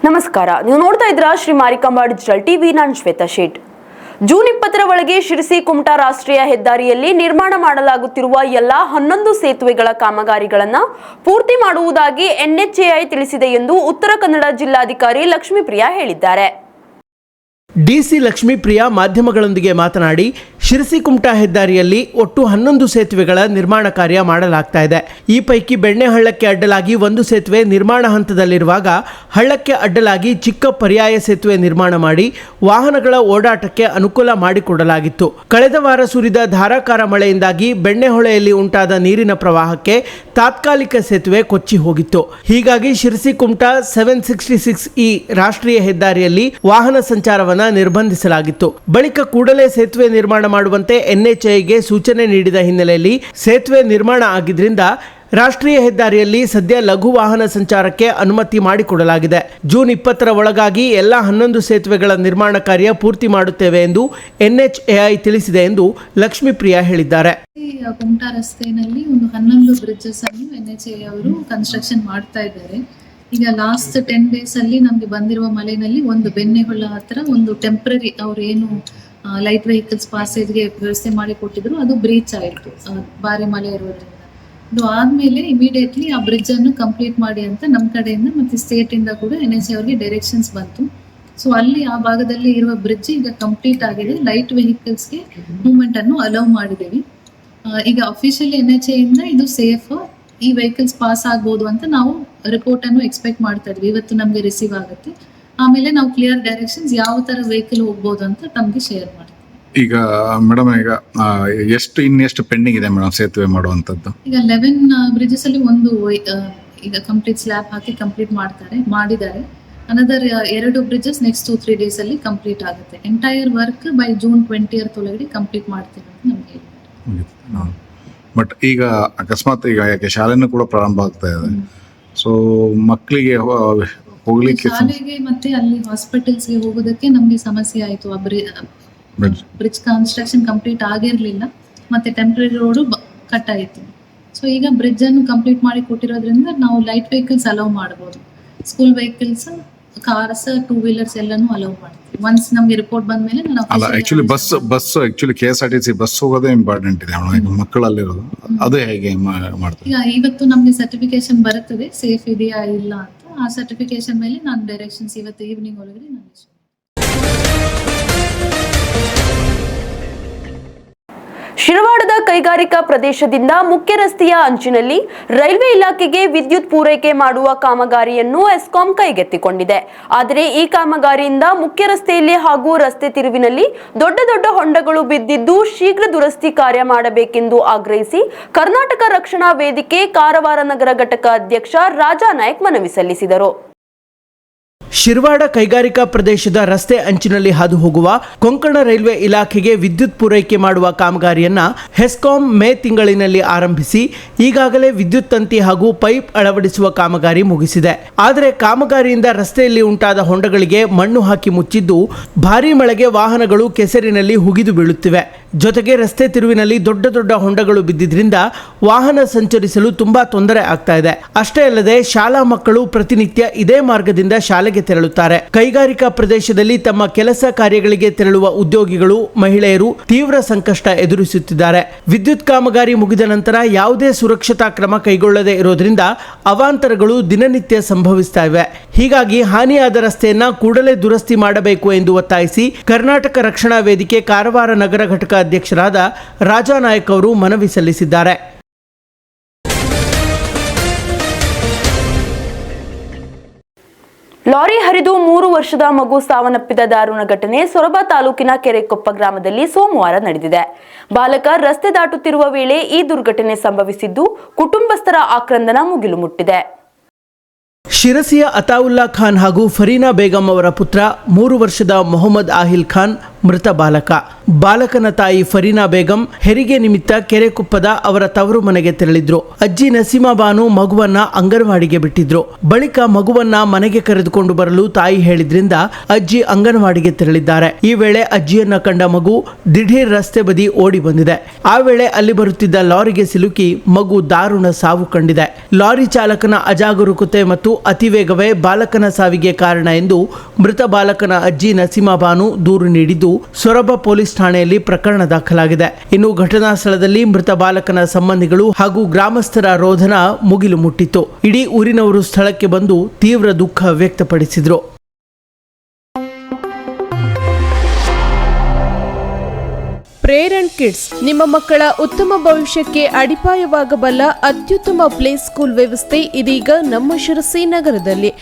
ನಮಸ್ಕಾರ, ನೀವು ನೋಡ್ತಾ ಇದ್ದೀರಾ ಶ್ರೀ ಮಾರಿಕಾಂಬಾ ಡಿಜಿಟಲ್ ಟಿವಿ. ನಾನು ಶ್ವೇತಾ ಶೇಟ್. ಜೂನ್ 20ರ ಒಳಗೆ ಶಿರಸಿ ಕುಮಟಾ ರಾಷ್ಟ್ರೀಯ ಹೆದ್ದಾರಿಯಲ್ಲಿ ನಿರ್ಮಾಣ ಮಾಡಲಾಗುತ್ತಿರುವ ಎಲ್ಲಾ 11 ಸೇತುವೆಗಳ ಕಾಮಗಾರಿಗಳನ್ನು ಪೂರ್ತಿ ಮಾಡುವುದಾಗಿ NHAI ತಿಳಿಸಿದೆ ಎಂದು ಉತ್ತರ ಕನ್ನಡ ಜಿಲ್ಲಾಧಿಕಾರಿ ಲಕ್ಷ್ಮೀಪ್ರಿಯಾ ಹೇಳಿದ್ದಾರೆ. ಡಿಸಿ ಲಕ್ಷ್ಮೀಪ್ರಿಯಾ ಮಾಧ್ಯಮಗಳೊಂದಿಗೆ ಮಾತನಾಡಿ, ಶಿರಸಿ ಕುಮಟಾ ಹೆದ್ದಾರಿಯಲ್ಲಿ ಒಟ್ಟು 11 ಸೇತುವೆಗಳ ನಿರ್ಮಾಣ ಕಾರ್ಯ ಮಾಡಲಾಗ್ತಾ ಇದೆ. ಈ ಪೈಕಿ ಬೆಣ್ಣೆ ಹಳ್ಳಕ್ಕೆ ಅಡ್ಡಲಾಗಿ ಒಂದು ಸೇತುವೆ ನಿರ್ಮಾಣ ಹಂತದಲ್ಲಿರುವಾಗ ಹಳ್ಳಕ್ಕೆ ಅಡ್ಡಲಾಗಿ ಚಿಕ್ಕ ಪರ್ಯಾಯ ಸೇತುವೆ ನಿರ್ಮಾಣ ಮಾಡಿ ವಾಹನಗಳ ಓಡಾಟಕ್ಕೆ ಅನುಕೂಲ ಮಾಡಿಕೊಡಲಾಗಿತ್ತು. ಕಳೆದ ವಾರ ಸುರಿದ ಧಾರಾಕಾರ ಮಳೆಯಿಂದಾಗಿ ಬೆಣ್ಣೆಹೊಳೆಯಲ್ಲಿ ಉಂಟಾದ ನೀರಿನ ಪ್ರವಾಹಕ್ಕೆ ತಾತ್ಕಾಲಿಕ ಸೇತುವೆ ಕೊಚ್ಚಿ ಹೋಗಿತ್ತು. ಹೀಗಾಗಿ ಶಿರಸಿ ಕುಮಟಾ 766E ರಾಷ್ಟ್ರೀಯ ಹೆದ್ದಾರಿಯಲ್ಲಿ ವಾಹನ ಸಂಚಾರವನ್ನು ನಿರ್ಬಂಧಿಸಲಾಗಿತ್ತು. ಬಳಿಕ ಕೂಡಲೇ ಸೇತುವೆ ನಿರ್ಮಾಣ ಮಾಡುವಂತೆ NHAIಗೆ ಸೂಚನೆ ನೀಡಿದ ಹಿನ್ನೆಲೆಯಲ್ಲಿ ಸೇತುವೆ ನಿರ್ಮಾಣ ಆಗಿದ್ರಿಂದ ರಾಷ್ಟ್ರೀಯ ಹೆದ್ದಾರಿಯಲ್ಲಿ ಸದ್ಯ ಲಘು ವಾಹನ ಸಂಚಾರಕ್ಕೆ ಅನುಮತಿ ಮಾಡಿಕೊಡಲಾಗಿದೆ. ಜೂನ್ 20ರ ಒಳಗಾಗಿ ಎಲ್ಲ 11 ಸೇತುವೆಗಳ ನಿರ್ಮಾಣ ಕಾರ್ಯ ಪೂರ್ತಿ ಮಾಡುತ್ತೇವೆ ಎಂದು NHAI ತಿಳಿಸಿದೆ ಎಂದು ಲಕ್ಷ್ಮೀಪ್ರಿಯಾ ಹೇಳಿದ್ದಾರೆ. ಕುಮಟಾ ರಸ್ತೆಯಲ್ಲಿ ಒಂದು 11 ಬ್ರಿಡ್ಜಸ್ ಅನ್ನು NHAI ಅವರು ಕನ್ಸ್ಟ್ರಕ್ಷನ್ ಮಾಡ್ತಾ ಇದ್ದಾರೆ. ಈಗ ಲಾಸ್ಟ್ 10 ಡೇಸ್ ಅಲ್ಲಿ ನಮ್ಗೆ ಬಂದಿರುವ ಮಳೆಯಲ್ಲಿ ಒಂದು ಬೆಣ್ಣೆಹೊಳ ಹತ್ರ ಒಂದು ಟೆಂಪ್ರರಿ ಅವ್ರು ಏನು ಲೈಟ್ ವೆಹಿಕಲ್ಸ್ ಪಾಸೇಜ್ಗೆ ವ್ಯವಸ್ಥೆ ಮಾಡಿ ಕೊಟ್ಟಿದ್ರು, ಅದು ಬ್ರೀಚ್ ಆಯಿತು ಭಾರಿ ಮಳೆ ಇರೋದ್ರಿಂದ. ಅದು ಆದ್ಮೇಲೆ ಇಮಿಡಿಯೇಟ್ಲಿ ಆ ಬ್ರಿಡ್ಜ್ ಅನ್ನು ಕಂಪ್ಲೀಟ್ ಮಾಡಿ ಅಂತ ನಮ್ಮ ಕಡೆಯಿಂದ ಮತ್ತೆ ಸ್ಟೇಟ್ ಇಂದ ಕೂಡ NHAI ಅವರಿಗೆ ಡೈರೆಕ್ಷನ್ಸ್ ಬಂತು. ಸೊ ಅಲ್ಲಿ ಆ ಭಾಗದಲ್ಲಿ ಇರುವ ಬ್ರಿಡ್ಜ್ ಈಗ ಕಂಪ್ಲೀಟ್ ಆಗಿದೆ. ಲೈಟ್ ವೆಹಿಕಲ್ಸ್ಗೆ ಮೂವ್ಮೆಂಟ್ ಅನ್ನು ಅಲೌ ಮಾಡಿದ್ದೀವಿ. ಈಗ ಅಫಿಷಿಯಲಿ NHAI ಇಂದ ಇದು ಸೇಫ್, ಈ ವೆಹಿಕಲ್ಸ್ ಪಾಸ್ ಆಗ್ಬೋದು ಅಂತ ನಾವು ರಿಪೋರ್ಟ್ ಅನ್ನು ಎಕ್ಸ್ಪೆಕ್ಟ್ ಮಾಡ್ತಾ ಇದ್ವಿ. ಇವತ್ತು ನಮ್ಗೆ ರಿಸೀವ್ ಆಗುತ್ತೆ. ಆಮೇಲೆ ನಾವು ಕ್ಲಿಯರ್ ಡೈರೆಕ್ಷನ್ಸ್ ಯಾವ ತರ ವೆಹಿಕಲ್ ಹೋಗ್ಬೋದು ಅಂತ ತಮ್ಗೆ ಶೇರ್ ಮಾಡ್ತೀವಿ. ಈಗ ಮೇಡಮ್, ಈಗ ಇನ್ನೆಷ್ಟು ಪೆಂಡಿಂಗ್ ಇದೆ ಮೇಡಮ್ ಸೇತುವೆ ಮಾಡುವಂತದ್ದು? ಈಗ 11 ಬ್ರಿಡ್ಜಸ್ ಅಲ್ಲಿ ಒಂದು ಈಗ ಕಂಪ್ಲೀಟ್ ಸ್ಲ್ಯಾಬ್ ಹಾಕಿ ಕಂಪ್ಲೀಟ್ ಮಾಡಿದ್ದಾರೆ. ಅನದರ್ 2 ಬ್ರಿಡ್ಜಸ್ ನೆಕ್ಸ್ಟ್ 2-3 ಡೇಸ್ ಅಲ್ಲಿ ಕಂಪ್ಲೀಟ್ ಆಗುತ್ತೆ. Entire work by June 20th ಒಳಗಡೆ ಕಂಪ್ಲೀಟ್ ಮಾಡ್ತೀವಿ ಅಂತ ನಮ್ಗೆ ಹೇಳಿದ್ದಾರೆ. ಬಟ್ ಈಗ ಅಕಸ್ಮಾತ್ ಈಗ ಯಾಕೆ ಶಾಲೆನೂ ಕೂಡ ಪ್ರಾರಂಭ ಆಗ್ತಾ ಇದೆ, ಸೊ ಮಕ್ಕಳಿಗೆ ಹೋಗ್ಲಿಕ್ಕೆ ಶಾಲೆಗೆ ಮತ್ತೆ ಅಲ್ಲಿ ಹಾಸ್ಪಿಟಲ್ಸ್ಗೆ ಹೋಗೋದಕ್ಕೆ ನಮ್ಗೆ ಸಮಸ್ಯೆ ಆಯ್ತು. ಆ ಬ್ರಿಡ್ಜ್ ಕನ್ಸ್ಟ್ರಕ್ಷನ್ ಕಂಪ್ಲೀಟ್ ಆಗಿರ್ಲಿಲ್ಲ, ಮತ್ತೆ ಟೆಂಪರರಿ ರೋಡು ಕಟ್ ಆಯ್ತು. ಸೊ ಈಗ ಬ್ರಿಡ್ಜ್ ಅನ್ನು ಕಂಪ್ಲೀಟ್ ಮಾಡಿ ಕೊಟ್ಟಿರೋದ್ರಿಂದ ನಾವು ಲೈಟ್ ವೆಹಿಕಲ್ಸ್ ಅಲೌ ಮಾಡಬಹುದು. ಸ್ಕೂಲ್ ವೆಹಿಕಲ್ಸ್, ಕಾರ್ಸ್, 2 ವೀಲರ್ಸ್ ಎಲ್ಲಾನು ಅಲೌ ಮಾಡ್ತೀವಿ. ಒನ್ಸ್ ನಮ್ಗೆ ರಿಪೋರ್ಟ್ ಬಂದ್ಮೇಲೆ ಅಲ್ಲ, actually bus actually KSRTC bus ಹೋಗೋದೇ ಇಂಪಾರ್ಟೆಂಟ್ ಇದೆ ಮಕ್ಕಳಲ್ಲಿರೋದು. ಅದು ಹೇಗೆ ಮಾಡ್ತೀವಿ? ಈಗ ಇವತ್ತು ನಮ್ಗೆ ಸರ್ಟಿಫಿಕೇಶನ್ ಬರುತ್ತದೆ ಸೇಫ್ ಇದೆಯಾ ಇಲ್ಲ ಅಂತ. ಆ ಸರ್ಟಿಫಿಕೇಶನ್ ಮೇಲೆ ನಾನು ಡೈರೆಕ್ಷನ್ಸ್ ಇವತ್ತು ಈವ್ನಿಂಗ್ ಒಳಗಡೆ ನಾನು ಶಿರವಾಡದ ಕೈಗಾರಿಕಾ ಪ್ರದೇಶದಿಂದ ಮುಖ್ಯ ರಸ್ತೆಯ ಅಂಚಿನಲ್ಲಿ ರೈಲ್ವೆ ಇಲಾಖೆಗೆ ವಿದ್ಯುತ್ ಪೂರೈಕೆ ಮಾಡುವ ಕಾಮಗಾರಿಯನ್ನು ಎಸ್ಕಾಂ ಕೈಗೆತ್ತಿಕೊಂಡಿದೆ. ಆದರೆ ಈ ಕಾಮಗಾರಿಯಿಂದ ಮುಖ್ಯ ರಸ್ತೆಯಲ್ಲಿ ಹಾಗೂ ರಸ್ತೆ ತಿರುವಿನಲ್ಲಿ ದೊಡ್ಡ ದೊಡ್ಡ ಹೊಂಡಗಳು ಬಿದ್ದಿದ್ದು ಶೀಘ್ರ ದುರಸ್ತಿ ಕಾರ್ಯ ಮಾಡಬೇಕೆಂದು ಆಗ್ರಹಿಸಿ ಕರ್ನಾಟಕ ರಕ್ಷಣಾ ವೇದಿಕೆ ಕಾರವಾರ ನಗರ ಘಟಕ ಅಧ್ಯಕ್ಷ ರಾಜಾ ನಾಯ್ಕ್ ಮನವಿ ಸಲ್ಲಿಸಿದರು. ಶಿರವಾಡ ಕೈಗಾರಿಕಾ ಪ್ರದೇಶದ ರಸ್ತೆ ಅಂಚಿನಲ್ಲಿ ಹಾದು ಹೋಗುವ ಕೊಂಕಣ ರೈಲ್ವೆ ಇಲಾಖೆಗೆ ವಿದ್ಯುತ್ ಪೂರೈಕೆ ಮಾಡುವ ಕಾಮಗಾರಿಯನ್ನ ಹೆಸ್ಕಾಂ ಮೇ ತಿಂಗಳಿನಲ್ಲಿ ಆರಂಭಿಸಿ ಈಗಾಗಲೇ ವಿದ್ಯುತ್ ತಂತಿ ಹಾಗೂ ಪೈಪ್ ಅಳವಡಿಸುವ ಕಾಮಗಾರಿ ಮುಗಿಸಿದೆ. ಆದರೆ ಕಾಮಗಾರಿಯಿಂದ ರಸ್ತೆಯಲ್ಲಿ ಉಂಟಾದ ಹೊಂಡಗಳಿಗೆ ಮಣ್ಣು ಹಾಕಿ ಮುಚ್ಚಿದ್ದು ಭಾರೀ ಮಳೆಗೆ ವಾಹನಗಳು ಕೆಸರಿನಲ್ಲಿ ಹುಗಿದು ಬೀಳುತ್ತಿವೆ. ಜೊತೆಗೆ ರಸ್ತೆ ತಿರುವಿನಲ್ಲಿ ದೊಡ್ಡ ದೊಡ್ಡ ಹೊಂಡಗಳು ಬಿದ್ದಿದ್ರಿಂದ ವಾಹನ ಸಂಚರಿಸಲು ತುಂಬಾ ತೊಂದರೆ ಆಗ್ತಾ ಇದೆ. ಅಷ್ಟೇ ಅಲ್ಲದೆ ಶಾಲಾ ಮಕ್ಕಳು ಪ್ರತಿನಿತ್ಯ ಇದೇ ಮಾರ್ಗದಿಂದ ಶಾಲೆಗೆ ತೆರಳುತ್ತಾರೆ. ಕೈಗಾರಿಕಾ ಪ್ರದೇಶದಲ್ಲಿ ತಮ್ಮ ಕೆಲಸ ಕಾರ್ಯಗಳಿಗೆ ತೆರಳುವ ಉದ್ಯೋಗಿಗಳು, ಮಹಿಳೆಯರು ತೀವ್ರ ಸಂಕಷ್ಟ ಎದುರಿಸುತ್ತಿದ್ದಾರೆ. ವಿದ್ಯುತ್ ಕಾಮಗಾರಿ ಮುಗಿದ ನಂತರ ಯಾವುದೇ ಸುರಕ್ಷತಾ ಕ್ರಮ ಕೈಗೊಳ್ಳದೇ ಇರೋದ್ರಿಂದ ಅವಾಂತರಗಳು ದಿನನಿತ್ಯ ಸಂಭವಿಸ್ತಾ ಇವೆ. ಹೀಗಾಗಿ ಹಾನಿಯಾದ ರಸ್ತೆಯನ್ನ ಕೂಡಲೇ ದುರಸ್ತಿ ಮಾಡಬೇಕು ಎಂದು ಒತ್ತಾಯಿಸಿ ಕರ್ನಾಟಕ ರಕ್ಷಣಾ ವೇದಿಕೆ ಕಾರವಾರ ನಗರ ಘಟಕ ಅಧ್ಯಕ್ಷರಾದ ರಾಜಾ ನಾಯ್ಕ್ ಅವರು ಮನವಿ ಸಲ್ಲಿಸಿದ್ದಾರೆ. ಲಾರಿ ಹರಿದು 3 ವರ್ಷದ ಮಗು ಸಾವನ್ನಪ್ಪಿದ ದಾರುಣ ಘಟನೆ ಸೊರಬ ತಾಲೂಕಿನ ಕೆರೆಕೊಪ್ಪ ಗ್ರಾಮದಲ್ಲಿ ಸೋಮವಾರ ನಡೆದಿದೆ. ಬಾಲಕ ರಸ್ತೆ ದಾಟುತ್ತಿರುವ ವೇಳೆ ಈ ದುರ್ಘಟನೆ ಸಂಭವಿಸಿದ್ದು ಕುಟುಂಬಸ್ಥರ ಆಕ್ರಂದನ ಮುಗಿಲು ಮುಟ್ಟಿದೆ. ಶಿರಸಿಯ ಅತಾವುಲ್ಲಾ ಖಾನ್ ಹಾಗೂ ಫರೀನಾ ಬೇಗಂ ಅವರ ಪುತ್ರ 3 ವರ್ಷದ ಮೊಹಮ್ಮದ್ ಆಹಿಲ್ ಖಾನ್ ಮೃತ ಬಾಲಕ. ಬಾಲಕನ ತಾಯಿ ಫರೀನಾ ಬೇಗಂ ಹೆರಿಗೆ ನಿಮಿತ್ತ ಕೆರೆಕುಪ್ಪದ ಅವರ ತವರು ಮನೆಗೆ ತೆರಳಿದ್ರು. ಅಜ್ಜಿ ನಸೀಮಾ ಬಾನು ಮಗುವನ್ನ ಅಂಗನವಾಡಿಗೆ ಬಿಟ್ಟಿದ್ರು. ಬಳಿಕ ಮಗುವನ್ನ ಮನೆಗೆ ಕರೆದುಕೊಂಡು ಬರಲು ತಾಯಿ ಹೇಳಿದ್ರಿಂದ ಅಜ್ಜಿ ಅಂಗನವಾಡಿಗೆ ತೆರಳಿದ್ದಾರೆ. ಈ ವೇಳೆ ಅಜ್ಜಿಯನ್ನ ಕಂಡ ಮಗು ದಿಢೀರ್ ರಸ್ತೆ ಬದಿ ಓಡಿ ಬಂದಿದೆ. ಆ ವೇಳೆ ಅಲ್ಲಿ ಬರುತ್ತಿದ್ದ ಲಾರಿಗೆ ಸಿಲುಕಿ ಮಗು ದಾರುಣ ಸಾವು ಕಂಡಿದೆ. ಲಾರಿ ಚಾಲಕನ ಅಜಾಗರೂಕತೆ ಮತ್ತು ಅತಿವೇಗವೇ ಬಾಲಕನ ಸಾವಿಗೆ ಕಾರಣ ಎಂದು ಮೃತ ಬಾಲಕನ ಅಜ್ಜಿ ನಸೀಮಾ ಬಾನು ದೂರು ನೀಡಿದ್ದು ಸೊರಬ ಪೊಲೀಸ್ ಠಾಣೆಯಲ್ಲಿ ಪ್ರಕರಣ ದಾಖಲಾಗಿದೆ. ಇನ್ನು ಘಟನಾ ಸ್ಥಳದಲ್ಲಿ ಮೃತ ಬಾಲಕನ ಸಂಬಂಧಿಗಳು ಹಾಗೂ ಗ್ರಾಮಸ್ಥರ ರೋಧನ ಮುಗಿಲು ಮುಟ್ಟಿತ್ತು. ಇಡೀ ಊರಿನವರು ಸ್ಥಳಕ್ಕೆ ಬಂದು ತೀವ್ರ ದುಃಖ ವ್ಯಕ್ತಪಡಿಸಿದರು. ಪ್ರೇರಣ್ ಕಿಡ್ಸ್ ನಿಮ್ಮ ಮಕ್ಕಳ ಉತ್ತಮ ಭವಿಷ್ಯಕ್ಕೆ ಅಡಿಪಾಯವಾಗಬಲ್ಲ ಅತ್ಯುತ್ತಮ ಪ್ಲೇ ಸ್ಕೂಲ್ ವ್ಯವಸ್ಥೆ ಇದೀಗ ನಮ್ಮ ಶಿರಸಿ ನಗರದಲ್ಲಿ.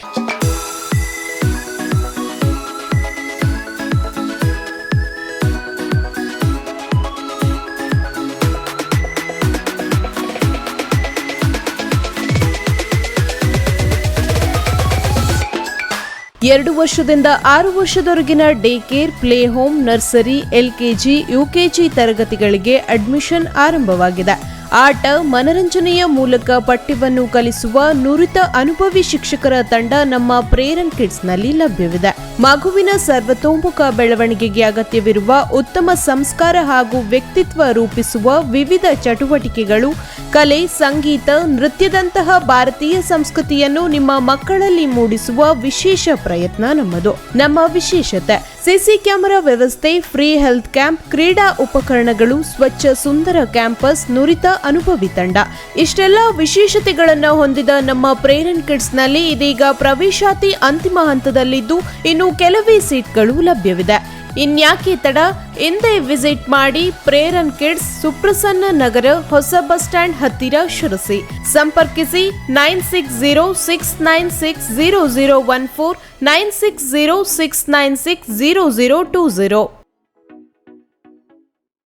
ಎರಡು ವರ್ಷದಿಂದ 6 ವರ್ಷದವರೆಗಿನ day care, play home, nursery, LKG, UKG ತರಗತಿಗಳಿಗೆ ಅಡ್ಮಿಷನ್ ಆರಂಭವಾಗಿದೆ. ಆಟ, ಮನರಂಜನೆಯ ಮೂಲಕ ಪಠ್ಯವನ್ನು ಕಲಿಸುವ ನುರಿತ ಅನುಭವಿ ಶಿಕ್ಷಕರ ತಂಡ ನಮ್ಮ ಪ್ರೇರಣ್ ಕಿಡ್ಸ್ನಲ್ಲಿ ಲಭ್ಯವಿದೆ. ಮಗುವಿನ ಸರ್ವತೋಮುಖ ಬೆಳವಣಿಗೆಗೆ ಅಗತ್ಯವಿರುವ ಉತ್ತಮ ಸಂಸ್ಕಾರ ಹಾಗೂ ವ್ಯಕ್ತಿತ್ವ ರೂಪಿಸುವ ವಿವಿಧ ಚಟುವಟಿಕೆಗಳು, ಕಲೆ, ಸಂಗೀತ, ನೃತ್ಯದಂತಹ ಭಾರತೀಯ ಸಂಸ್ಕೃತಿಯನ್ನು ನಿಮ್ಮ ಮಕ್ಕಳಲ್ಲಿ ಮೂಡಿಸುವ ವಿಶೇಷ ಪ್ರಯತ್ನ ನಮ್ಮದು. ನಮ್ಮ ವಿಶೇಷತೆ: ಸಿಸಿ ಕ್ಯಾಮೆರಾ ವ್ಯವಸ್ಥೆ, ಫ್ರೀ ಹೆಲ್ತ್ ಕ್ಯಾಂಪ್, ಕ್ರೀಡಾ ಉಪಕರಣಗಳು, ಸ್ವಚ್ಛ ಸುಂದರ ಕ್ಯಾಂಪಸ್, ನುರಿತ ಅನುಭವಿ ತಂಡ. ಇಷ್ಟೆಲ್ಲ ವಿಶೇಷತೆಗಳನ್ನು ಹೊಂದಿದ ನಮ್ಮ ಪ್ರೇರಣ್ ಕಿಡ್ಸ್ ನಲ್ಲಿ ಇದೀಗ ಪ್ರವೇಶಾತಿ ಅಂತಿಮ ಹಂತದಲ್ಲಿದ್ದು ಇನ್ನು ಕೆಲವೇ ಸೀಟ್ಗಳು ಲಭ್ಯವಿದೆ. ಇನ್ಯಾಕೆ ತಡ, ಹಿಂದೆ ವಿಸಿಟ್ ಮಾಡಿ. ಪ್ರೇರಣ್ ಕಿಡ್ಸ್, ಸುಪ್ರಸನ್ನ ನಗರ, ಹೊಸ ಬಸ್ ಸ್ಟ್ಯಾಂಡ್ ಹತ್ತಿರ, ಶಿರಸಿ. ಸಂಪರ್ಕಿಸಿ 9606960014, 9606960020.